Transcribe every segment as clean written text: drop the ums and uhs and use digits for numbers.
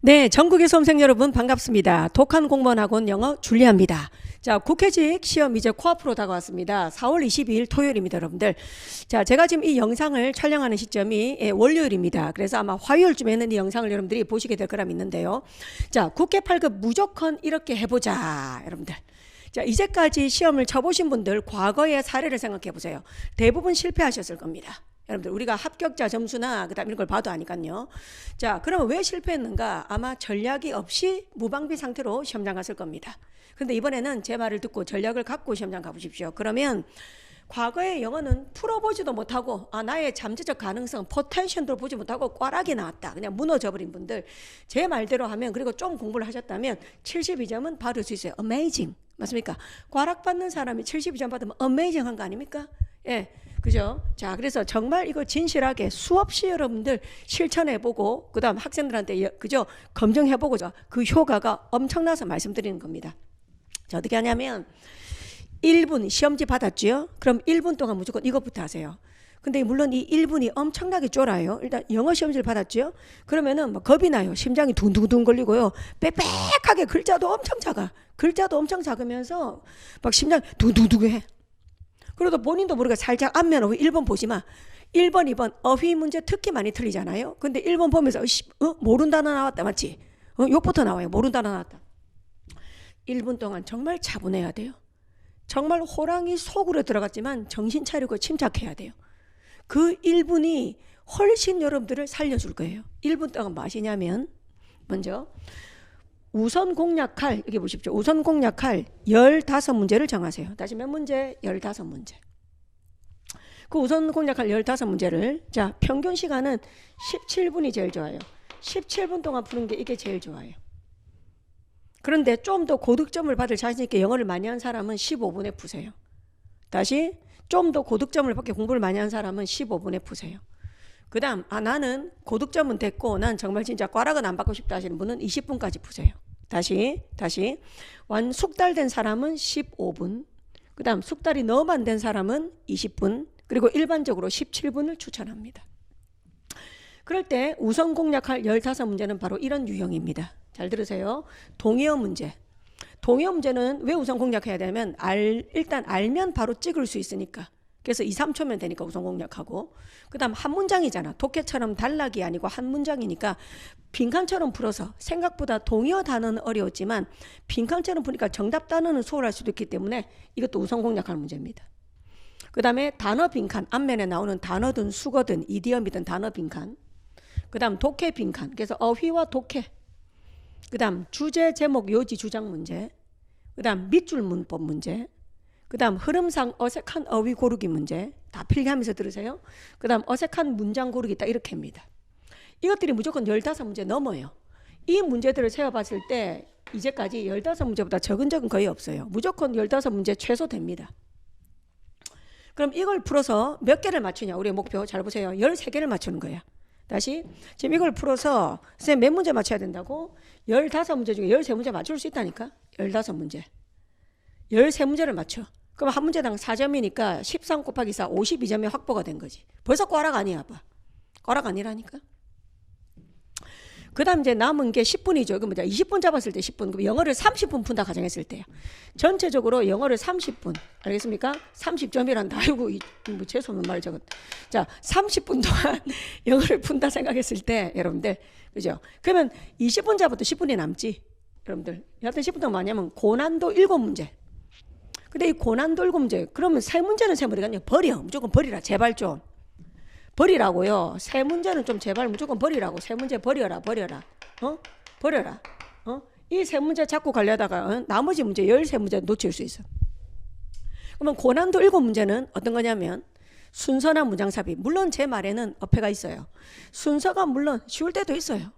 네, 전국의 수험생 여러분 반갑습니다. 독한 공무원학원 영어 줄리아입니다. 자, 국회직 시험 이제 코앞으로 다가왔습니다. 4월 22일 토요일입니다, 여러분들. 자, 제가 지금 이 영상을 촬영하는 시점이 월요일입니다. 그래서 아마 화요일쯤에는 이 영상을 여러분들이 보시게 될 거라 믿는데요. 자, 국회 8급 무조건 이렇게 해보자, 여러분들. 자, 이제까지 시험을 쳐보신 분들 과거의 사례를 생각해 보세요. 대부분 실패하셨을 겁니다. 여러분들 우리가 합격자 점수나 그다음 이런 걸 봐도 아니까요. 자, 그러면 왜 실패했는가? 아마 전략이 없이 무방비 상태로 시험장 갔을 겁니다. 근데 이번에는 제 말을 듣고 전략을 갖고 시험장 가보십시오. 그러면 과거의 영어는 풀어보지도 못하고 나의 잠재적 가능성, 포텐셜도 보지 못하고 꽈락이 나왔다. 그냥 무너져버린 분들 제 말대로 하면, 그리고 좀 공부를 하셨다면 72점은 받을 수 있어요. Amazing. 맞습니까? 꽈락 받는 사람이 72점 받으면 amazing한 거 아닙니까? 예. 그죠? 자, 그래서 정말 이거 진실하게 수없이 여러분들 실천해보고, 그 다음 학생들한테, 그죠? 검증해보고, 그 효과가 엄청나서 말씀드리는 겁니다. 자, 어떻게 하냐면, 1분 시험지 받았죠? 그럼 1분 동안 무조건 이것부터 하세요. 근데 물론 이 1분이 엄청나게 쫄아요. 일단 영어 시험지를 받았죠? 그러면은 막 겁이 나요. 심장이 둥둥둥 걸리고요. 빽빽하게 글자도 엄청 작아. 글자도 엄청 작으면서 막 심장이 둥둥둥 해. 그래도 본인도 모르게 살짝 앞면 어휘 1번 보지 마. 1번, 2번 어휘 문제 특히 많이 틀리잖아요. 근데 1번 보면서 모른 단어 나왔다. 맞지? 욕부터 나와요. 모른 단어 나왔다. 1분 동안 정말 차분해야 돼요. 정말 호랑이 속으로 들어갔지만 정신 차리고 침착해야 돼요. 그 1분이 훨씬 여러분들을 살려줄 거예요. 1분 동안 뭐 하시냐면, 먼저 우선 공략할, 여기 보십시오. 우선 공략할 15문제를 정하세요. 다시 몇 문제? 15문제. 그 우선 공략할 15문제를, 자, 평균 시간은 17분이 제일 좋아요. 17분 동안 푸는 게 이게 제일 좋아요. 그런데 좀 더 고득점을 받을 자신 있게 영어를 많이 한 사람은 15분에 푸세요. 다시 좀 더 고득점을 받게 공부를 많이 한 사람은 15분에 푸세요. 그 다음 나는 고득점은 됐고 난 정말 진짜 꽈락은 안 받고 싶다 하시는 분은 20분까지 푸세요. 다시 숙달된 사람은 15분, 그 다음 숙달이 너무 안 된 사람은 20분, 그리고 일반적으로 17분을 추천합니다. 그럴 때 우선 공략할 15문제는 바로 이런 유형입니다. 잘 들으세요. 동의어 문제. 동의어 문제는 왜 우선 공략해야 되냐면 일단 알면 바로 찍을 수 있으니까. 그래서 2, 3초면 되니까 우선 공략하고, 그 다음 한 문장이잖아. 독해처럼 단락이 아니고 한 문장이니까 빈칸처럼 풀어서, 생각보다 동의어 단어는 어려웠지만 빈칸처럼 푸니까 정답 단어는 소홀할 수도 있기 때문에 이것도 우선 공략할 문제입니다. 그 다음에 단어 빈칸, 앞면에 나오는 단어든 수거든 이디엄이든 단어 빈칸, 그 다음 독해 빈칸, 그래서 어휘와 독해, 그 다음 주제 제목 요지 주장 문제, 그 다음 밑줄 문법 문제, 그 다음 흐름상 어색한 어휘 고르기 문제, 다 필기하면서 들으세요. 그 다음 어색한 문장 고르기 딱 이렇게 합니다. 이것들이 무조건 15문제 넘어요. 이 문제들을 세워봤을 때 이제까지 15문제보다 적은 적은 거의 없어요. 무조건 15문제 최소 됩니다. 그럼 이걸 풀어서 몇 개를 맞추냐? 우리의 목표 잘 보세요. 13개를 맞추는 거야. 다시, 지금 이걸 풀어서 선생님 몇 문제 맞춰야 된다고? 15문제 중에 13문제 맞출 수 있다니까? 15문제. 13문제를 맞춰. 그럼 한 문제당 4점이니까 13 곱하기 4, 52점이 확보가 된 거지. 벌써 꽈락 아니야, 봐. 꽈락 아니라니까? 그 다음 이제 남은 게 10분이죠. 그럼 20분 잡았을 때 10분. 그럼 영어를 30분 푼다 가정했을 때요. 전체적으로 영어를 30분. 알겠습니까? 30점이란다. 아이고, 뭐 재수없는 말 저것. 자, 30분 동안 영어를 푼다 생각했을 때, 여러분들. 그죠? 그러면 20분 잡아도 10분이 남지. 여러분들. 여하튼 10분 동안 뭐냐면 고난도 7문제. 근데 이 고난도 7문제, 그러면 3문제는 어디 갔냐? 버려. 무조건 버리라. 제발 좀. 버리라고요. 3문제는 좀 제발 무조건 버리라고. 3문제 버려라. 버려라. 이 3문제 잡고 가려다가 나머지 문제 13문제 놓칠 수 있어. 그러면 고난도 7문제는 어떤 거냐면 순서나 문장삽입. 물론 제 말에는 어폐가 있어요. 순서가 물론 쉬울 때도 있어요.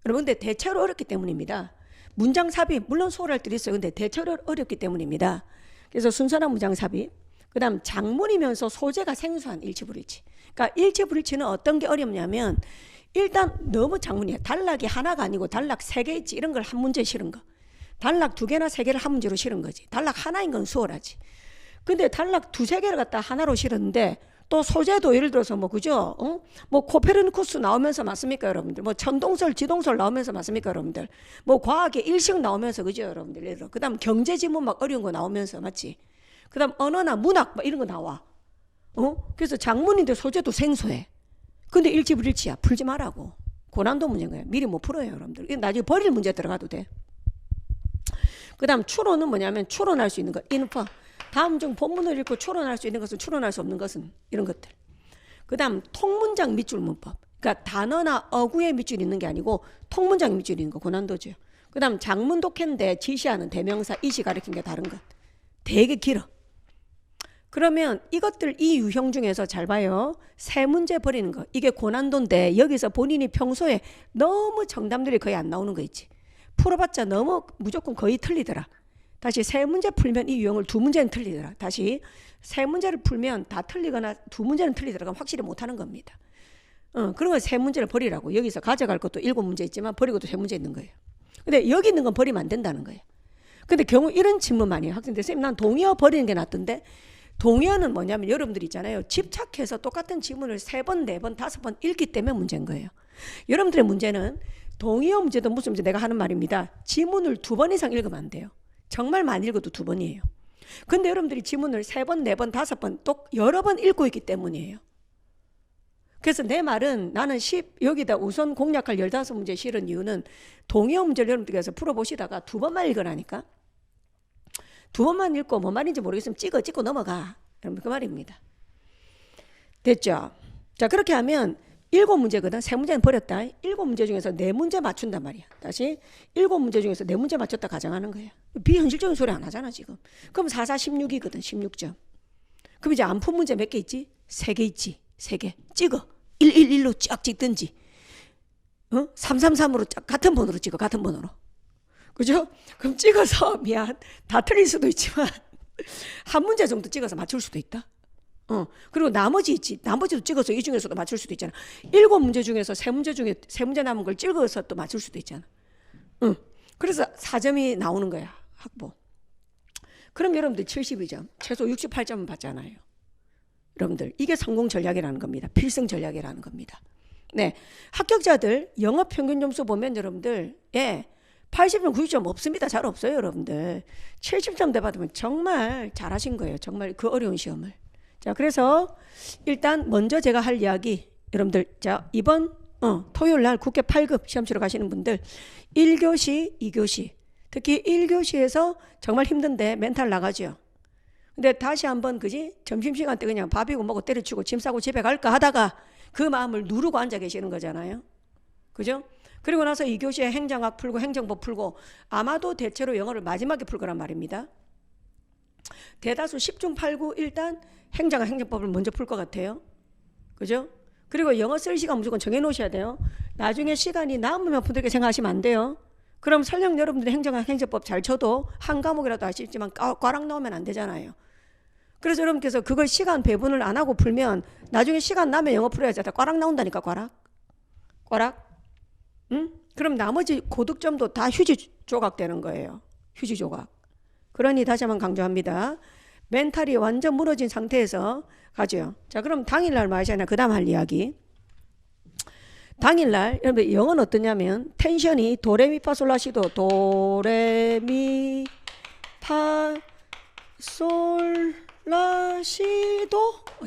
여러분, 근데 대체로 어렵기 때문입니다. 문장삽입 물론 소홀할 때도 있어요. 근데 대체로 어렵기 때문입니다. 그래서 순서나 문장 삽입, 그 다음 장문이면서 소재가 생소한 일치불일치. 그러니까 일치불일치는 어떤 게 어렵냐면 일단 너무 장문이야. 단락이 하나가 아니고 단락 3개 있지. 이런 걸 한 문제에 실은 거. 단락 2개나 3개를 한 문제로 실은 거지. 단락 하나인 건 수월하지. 근데 단락 2, 3개를 갖다 하나로 실었는데 또 소재도 예를 들어서 뭐 그죠? 뭐 코페르니쿠스 나오면서 맞습니까 여러분들? 뭐 천동설, 지동설 나오면서 맞습니까 여러분들? 뭐 과학의 일식 나오면서 그죠 여러분들? 예를 들어 그다음 경제 지문 막 어려운 거 나오면서 맞지? 그다음 언어나 문학 막 이런 거 나와. 그래서 작문인데 소재도 생소해. 근데 일지불일치야. 풀지 말라고. 고난도 문제인 거야. 미리 못 풀어요 여러분들. 이거 나중에 버릴 문제 들어가도 돼. 그다음 추론은 뭐냐면 추론할 수 있는 거. 인퍼. 다음 중 본문을 읽고 추론할 수 있는 것은 추론할 수 없는 것은 이런 것들. 그다음 통문장 밑줄 문법. 그러니까 단어나 어구에 밑줄이 있는 게 아니고 통문장 밑줄이 있는 거 고난도죠. 그다음 장문 독해인데 지시하는 대명사 이시 가리킨 게 다른 것. 되게 길어. 그러면 이것들 이 유형 중에서 잘 봐요. 세 문제 버리는 거. 이게 고난도인데 여기서 본인이 평소에 너무 정답들이 거의 안 나오는 거 있지. 풀어봤자 너무 무조건 거의 틀리더라. 다시 세 문제 풀면 이 유형을 두 문제는 틀리더라. 다시 세 문제를 풀면 다 틀리거나 두 문제는 틀리더라. 그럼 확실히 못하는 겁니다. 그런 거 세 문제를 버리라고. 여기서 가져갈 것도 7문제 있지만 버리고도 3문제 있는 거예요. 근데 여기 있는 건 버리면 안 된다는 거예요. 근데 경우 이런 질문 많이 해요. 학생들 선생님 난 동의어 버리는 게 낫던데. 동의어는 뭐냐면 여러분들 있잖아요. 집착해서 똑같은 지문을 3번, 4번, 5번 읽기 때문에 문제인 거예요. 여러분들의 문제는 동의어 문제도 무슨 문제 내가 하는 말입니다. 지문을 2번 이상 읽으면 안 돼요. 정말 많이 읽어도 2번이에요. 근데 여러분들이 지문을 3번, 4번, 5번 또 여러 번 읽고 있기 때문이에요. 그래서 내 말은 나는 여기다 우선 공략할 15문제 실은 이유는 동의어 문제를 여러분들께서 풀어보시다가 2번만 읽으라니까. 2번만 읽고 뭔 말인지 모르겠으면 찍고 넘어가. 여러분 그 말입니다. 됐죠? 자 그렇게 하면 7문제거든. 3문제는 버렸다. 7문제 중에서 4문제 맞춘단 말이야. 다시 7문제 중에서 4문제 맞췄다 가정하는 거야. 비현실적인 소리 안 하잖아 지금. 그럼 4, 4, 16이거든. 16점. 그럼 이제 안 푼 문제 몇 개 있지? 3개 있지. 3개. 찍어. 111로 쫙 찍든지 333으로 쫙 같은 번호로 찍어. 같은 번호로. 그죠? 그럼 찍어서 미안. 다 틀릴 수도 있지만 한 문제 정도 찍어서 맞출 수도 있다. 그리고 나머지 있지. 나머지도 찍어서 이 중에서도 맞출 수도 있잖아. 7문제 중에서 3문제 남은 걸 찍어서 또 맞출 수도 있잖아. 그래서 4점이 나오는 거야. 학보. 그럼 여러분들 72점, 최소 68점은 받잖아요. 여러분들 이게 성공 전략이라는 겁니다. 필승 전략이라는 겁니다. 네, 합격자들 영어 평균 점수 보면 여러분들 80점, 90점 없습니다. 잘 없어요, 여러분들. 70점 받으면 정말 잘하신 거예요. 정말 그 어려운 시험을. 자, 그래서 일단 먼저 제가 할 이야기, 여러분들, 자, 이번 토요일 날 국회 8급 시험 치러 가시는 분들 1교시, 2교시, 특히 1교시에서 정말 힘든데 멘탈 나가죠. 근데 다시 한번 그지? 점심시간 때 그냥 밥이고 뭐고 때려치고 짐 싸고 집에 갈까 하다가 그 마음을 누르고 앉아 계시는 거잖아요. 그죠? 그리고 나서 2교시에 행정학 풀고 행정법 풀고 아마도 대체로 영어를 마지막에 풀 거란 말입니다. 대다수 10중 8구 일단 행정학 행정법을 먼저 풀 것 같아요. 그죠? 그리고 영어 쓸 시간 무조건 정해 놓으셔야 돼요. 나중에 시간이 남으면 분들께 생각하시면 안 돼요. 그럼 설령 여러분들이 행정학 행정법 잘 쳐도 한 과목이라도 아쉽지만 꽈락 나오면 안 되잖아요. 그래서 여러분께서 그걸 시간 배분을 안 하고 풀면 나중에 시간 나면 영어 풀어야지. 다 꽈락 나온다니까. 꽈락. 응? 그럼 나머지 고득점도 다 휴지 조각 되는 거예요. 휴지 조각. 그러니 다시 한번 강조합니다. 멘탈이 완전 무너진 상태에서 가죠. 자, 그럼 당일날 뭐 하시나? 그 다음 할 이야기. 당일날 여러분 영어는 어떠냐면 텐션이 도레미파솔라시도 도레미파솔라시도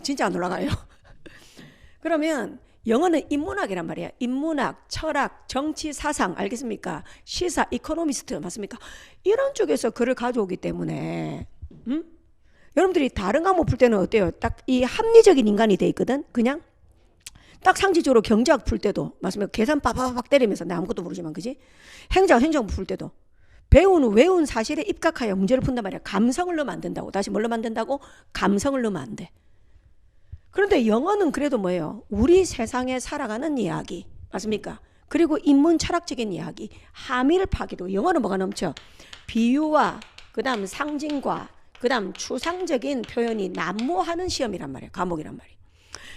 진짜 안 올라가요. 그러면 영어는 인문학이란 말이야. 인문학, 철학, 정치, 사상 알겠습니까? 시사, 이코노미스트 맞습니까? 이런 쪽에서 글을 가져오기 때문에 여러분들이 다른 과목 풀 때는 어때요? 딱 이 합리적인 인간이 돼 있거든. 그냥 딱 상식적으로 경제학 풀 때도 맞습니까? 계산 빠바박 때리면서 내 아무것도 모르지만 그지? 행정 풀 때도 외운 사실에 입각하여 문제를 푼단 말이야. 감성을 넣으면 안 된다고. 다시 뭘로 만든다고? 감성을 넣으면 안 돼. 그런데 영어는 그래도 뭐예요? 우리 세상에 살아가는 이야기 맞습니까? 그리고 인문 철학적인 이야기, 함의를 파기도. 영어는 뭐가 넘쳐? 비유와 그 다음 상징과 그 다음 추상적인 표현이 난무하는 시험이란 말이에요. 과목이란 말이에요.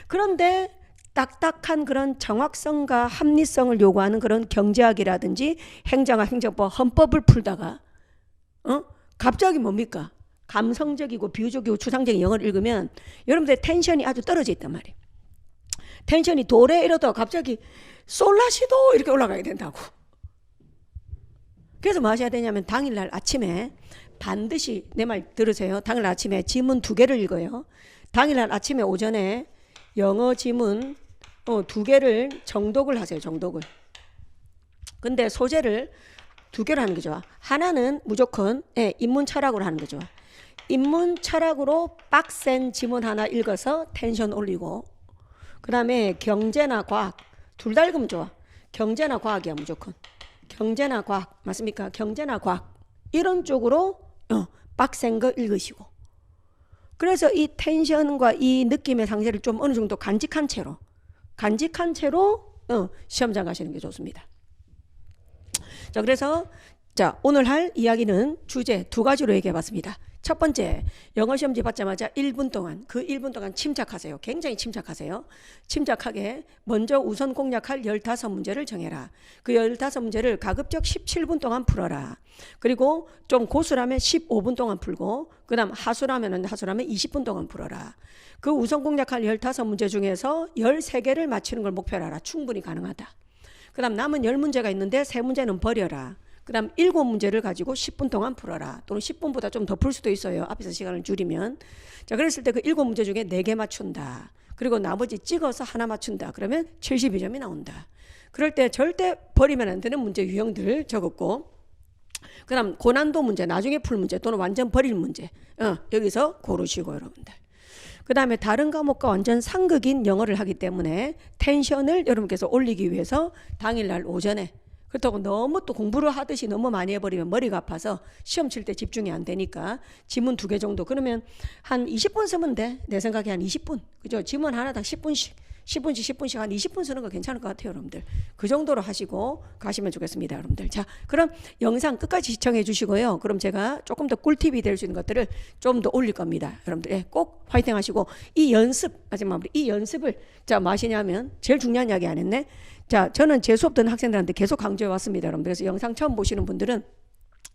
그런데 딱딱한 그런 정확성과 합리성을 요구하는 그런 경제학이라든지 행정학, 행정법, 헌법을 풀다가 갑자기 뭡니까? 감성적이고 비유적이고 추상적인 영어를 읽으면 여러분들의 텐션이 아주 떨어져 있단 말이에요. 텐션이 도레 이러다가 갑자기 솔라시도 이렇게 올라가게 된다고. 그래서 뭐 하셔야 되냐면 당일날 아침에 반드시 내 말 들으세요. 당일날 아침에 지문 2개를 읽어요. 당일날 아침에 오전에 영어 지문 2개를 정독을 하세요. 정독을. 근데 소재를 2개로 하는 게 좋아. 하나는 무조건 인문 철학으로 하는 게 좋아. 인문 철학으로 빡센 지문 하나 읽어서 텐션 올리고, 그 다음에 경제나 과학 둘 다 읽으면 좋아. 경제나 과학이야 무조건. 경제나 과학 맞습니까? 경제나 과학 이런 쪽으로 빡센 거 읽으시고, 그래서 이 텐션과 이 느낌의 상태를 좀 어느 정도 간직한 채로 시험장 가시는 게 좋습니다. 자, 그래서 오늘 할 이야기는 주제 2가지로 얘기해 봤습니다. 첫 번째, 영어 시험지 받자마자 1분 동안, 그 1분 동안 침착하세요. 굉장히 침착하세요. 침착하게 먼저 우선 공략할 15문제를 정해라. 그 15문제를 가급적 17분 동안 풀어라. 그리고 좀 고수라면 15분 동안 풀고, 그 다음 하수라면 20분 동안 풀어라. 그 우선 공략할 15문제 중에서 13개를 맞히는 걸 목표로 하라. 충분히 가능하다. 그 다음 남은 10문제가 있는데 3문제는 버려라. 그 다음 7문제를 가지고 10분 동안 풀어라. 또는 10분보다 좀 더 풀 수도 있어요. 앞에서 시간을 줄이면. 자, 그랬을 때 그 7문제 중에 4개 맞춘다. 그리고 나머지 찍어서 하나 맞춘다. 그러면 72점이 나온다. 그럴 때 절대 버리면 안 되는 문제 유형들 적었고, 그 다음 고난도 문제, 나중에 풀 문제 또는 완전 버릴 문제 여기서 고르시고 여러분들. 그 다음에 다른 과목과 완전 상극인 영어를 하기 때문에 텐션을 여러분께서 올리기 위해서 당일날 오전에, 그렇다고 너무 또 공부를 하듯이 너무 많이 해버리면 머리가 아파서 시험 칠 때 집중이 안 되니까 지문 2개 정도, 그러면 한 20분 쓰면 돼. 내 생각에 한 20분. 그죠? 지문 하나당 10분씩 한 20분 쓰는 거 괜찮을 것 같아요, 여러분들. 그 정도로 하시고 가시면 좋겠습니다, 여러분들. 자, 그럼 영상 끝까지 시청해 주시고요. 그럼 제가 조금 더 꿀팁이 될 수 있는 것들을 좀 더 올릴 겁니다, 여러분들. 꼭 화이팅 하시고, 이 연습, 마지막 마무리, 이 연습을, 뭐 하시냐면, 제일 중요한 이야기 안 했네. 자, 저는 제 수업 듣는 학생들한테 계속 강조해 왔습니다, 여러분들. 그래서 영상 처음 보시는 분들은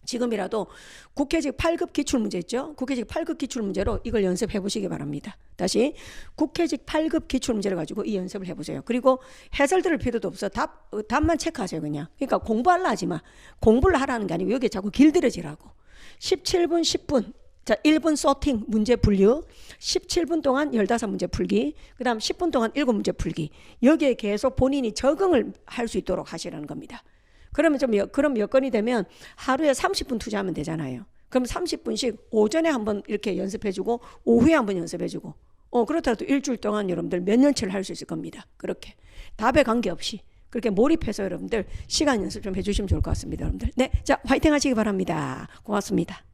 지금이라도 국회직 8급 기출문제 있죠? 국회직 8급 기출문제로 이걸 연습해 보시기 바랍니다. 다시 국회직 8급 기출문제를 가지고 이 연습을 해보세요. 그리고 해설 들을 필요도 없어. 답만 체크하세요, 그냥. 그러니까 공부하려 하지 마. 공부를 하라는 게 아니고 여기에 자꾸 길들여지라고. 17분 10분. 자, 1분 소팅 문제 분류, 17분 동안 15문제 풀기, 그 다음 10분 동안 7문제 풀기. 여기에 계속 본인이 적응을 할 수 있도록 하시라는 겁니다. 그러면 그럼 여건이 되면 하루에 30분 투자하면 되잖아요. 그럼 30분씩 오전에 한번 이렇게 연습해주고 오후에 한번 연습해주고, 그렇더라도 일주일 동안 여러분들 몇 년치를 할 수 있을 겁니다. 그렇게 답에 관계없이 그렇게 몰입해서 여러분들 시간 연습 좀 해주시면 좋을 것 같습니다, 여러분들. 네, 자, 화이팅 하시기 바랍니다. 고맙습니다.